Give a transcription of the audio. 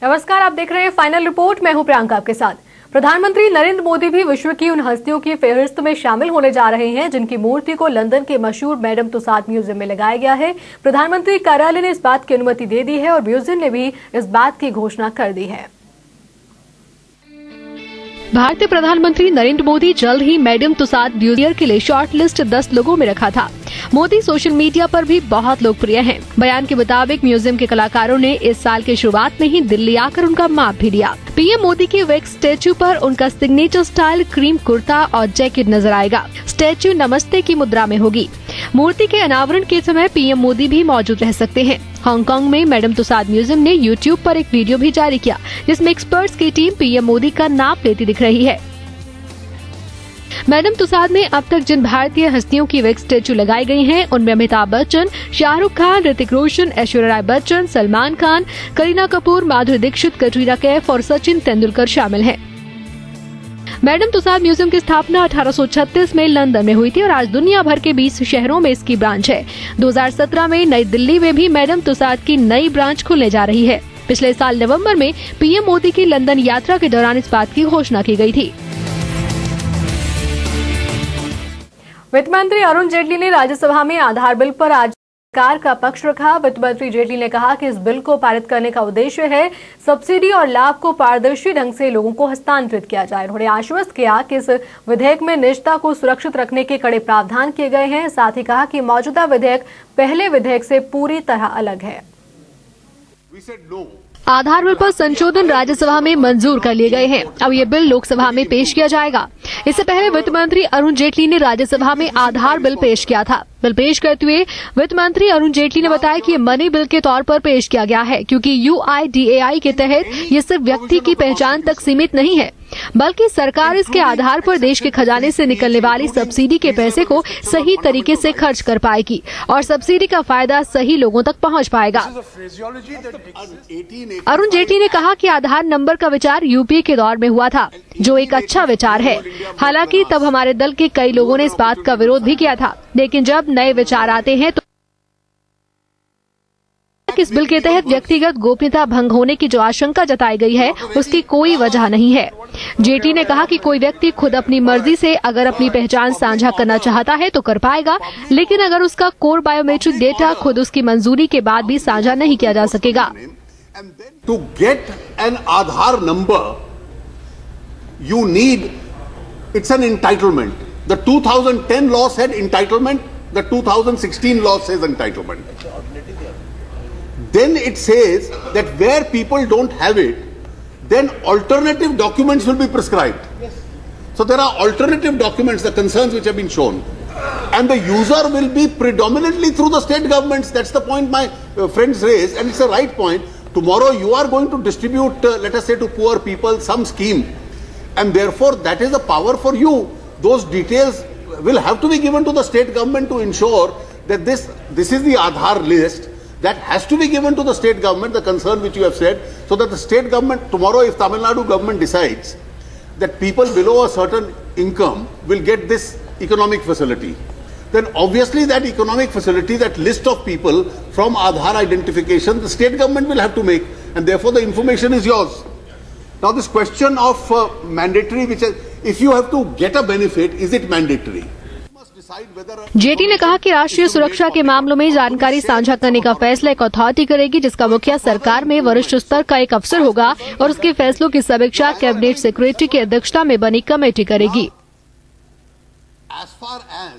नमस्कार, आप देख रहे हैं फाइनल रिपोर्ट। मैं हूं प्रियंका आपके साथ। प्रधानमंत्री नरेंद्र मोदी भी विश्व की उन हस्तियों की फहरिस्त में शामिल होने जा रहे हैं जिनकी मूर्ति को लंदन के मशहूर मैडम तुसाद म्यूजियम में लगाया गया है। प्रधानमंत्री कार्यालय ने इस बात की अनुमति दे दी है और म्यूजियम ने भी इस बात की घोषणा कर दी है। भारतीय प्रधानमंत्री नरेंद्र मोदी जल्द ही मैडम तुसाद म्यूजियम के लिए शॉर्ट लिस्ट 10 लोगों में रखा था। मोदी सोशल मीडिया पर भी बहुत लोकप्रिय हैं। बयान के मुताबिक म्यूजियम के कलाकारों ने इस साल की शुरुआत में ही दिल्ली आकर उनका माप भी लिया। पीएम मोदी के वैक्स स्टैचू पर उनका सिग्नेचर स्टाइल क्रीम कुर्ता और जैकेट नजर आएगा। स्टैचू नमस्ते की मुद्रा में होगी। मूर्ति के अनावरण के समय पीएम मोदी भी मौजूद रह सकते हैं। हांगकांग में मैडम तुसाद म्यूजियम ने यूट्यूब पर एक वीडियो भी जारी किया जिसमें एक्सपर्ट्स की टीम पीएम मोदी का नाप लेती दिख रही है। मैडम तुसाद में अब तक जिन भारतीय हस्तियों की वैक्स स्टैचू लगाई गई हैं, उनमें अमिताभ बच्चन, शाहरुख खान, ऋतिक रोशन, ऐश्वर्या राय बच्चन, सलमान खान, करीना कपूर, माधुरी दीक्षित, कटरीना कैफ और सचिन तेंदुलकर शामिल हैं। मैडम तुसाद म्यूजियम की स्थापना 1836 में लंदन में हुई थी और आज दुनिया भर के 20 शहरों में इसकी ब्रांच है। 2017 में नई दिल्ली में भी मैडम तुसाद की नई ब्रांच खुलने जा रही है। पिछले साल नवंबर में पीएम मोदी की लंदन यात्रा के दौरान इस बात की घोषणा की गई थी। वित्त मंत्री अरुण जेटली ने राज्यसभा में आधार बिल पर आज सरकार का पक्ष रखा। वित्त मंत्री जेटली ने कहा कि इस बिल को पारित करने का उद्देश्य है सब्सिडी और लाभ को पारदर्शी ढंग से लोगों को हस्तांतरित किया जाए। उन्होंने आश्वस्त किया कि इस विधेयक में निजता को सुरक्षित रखने के कड़े प्रावधान किए गए हैं। साथ ही कहा कि मौजूदा विधेयक पहले विधेयक से पूरी तरह अलग है। आधार बिल पर संशोधन राज्यसभा में मंजूर कर लिए गए हैं। अब ये बिल लोकसभा में पेश किया जाएगा। इससे पहले वित्त मंत्री अरुण जेटली ने राज्यसभा में आधार बिल पेश किया था। बिल पेश करते हुए वित्त मंत्री अरुण जेटली ने बताया कि ये मनी बिल के तौर पर पेश किया गया है क्योंकि UIDAI के तहत ये सिर्फ व्यक्ति की पहचान तक सीमित नहीं है, बल्कि सरकार इसके आधार पर देश के खजाने से निकलने वाली सब्सिडी के पैसे को सही तरीके से खर्च कर पाएगी और सब्सिडी का फायदा सही लोगों तक पहुंच पाएगा। अरुण जेटली ने कहा कि आधार नंबर का विचार यूपीए के दौर में हुआ था, जो एक अच्छा विचार है। हालांकि तब हमारे दल के कई लोगों ने इस बात का विरोध भी किया था, लेकिन जब नए विचार आते हैं तो इस बिल के तहत व्यक्तिगत गोपनीयता भंग होने की जो आशंका जताई गई है उसकी कोई वजह नहीं है। जेटली ने कहा कि कोई व्यक्ति खुद अपनी मर्जी से अगर अपनी पहचान साझा करना चाहता है तो कर पाएगा, लेकिन अगर उसका कोर बायोमेट्रिक डेटा खुद उसकी मंजूरी के बाद भी साझा नहीं किया जा सकेगा। To get an Aadhaar number you need, it's an entitlement. The 2010 law said entitlement, the 2016 law says entitlement. Then it says that where people don't have it, then alternative documents will be prescribed. Yes. So there are alternative documents, the concerns which have been shown. And the user will be predominantly through the state governments. That's the point my friends raised, and it's a right point. Tomorrow you are going to distribute, let us say to poor people, some scheme. And therefore that is a power for you. Those details will have to be given to the state government to ensure that this is the Aadhaar list that has to be given to the state government, the concern which you have said, so that the state government, tomorrow if Tamil Nadu government decides that people below a certain income will get this economic facility, then obviously that economic facility, that list of people from Aadhaar identification, the state government will have to make, and therefore the information is yours. Now this question of mandatory, which is, if you have to get a benefit, is it mandatory? Jaitley ने कहा कि राष्ट्रीय सुरक्षा के मामलों में जानकारी साझा करने का फैसला एक अथॉरिटी करेगी जिसका मुखिया सरकार में वरिष्ठ स्तर का एक अफसर होगा और उसके फैसलों की समीक्षा कैबिनेट सेक्रेटरी की अध्यक्षता में बनी कमेटी करेगी। As far as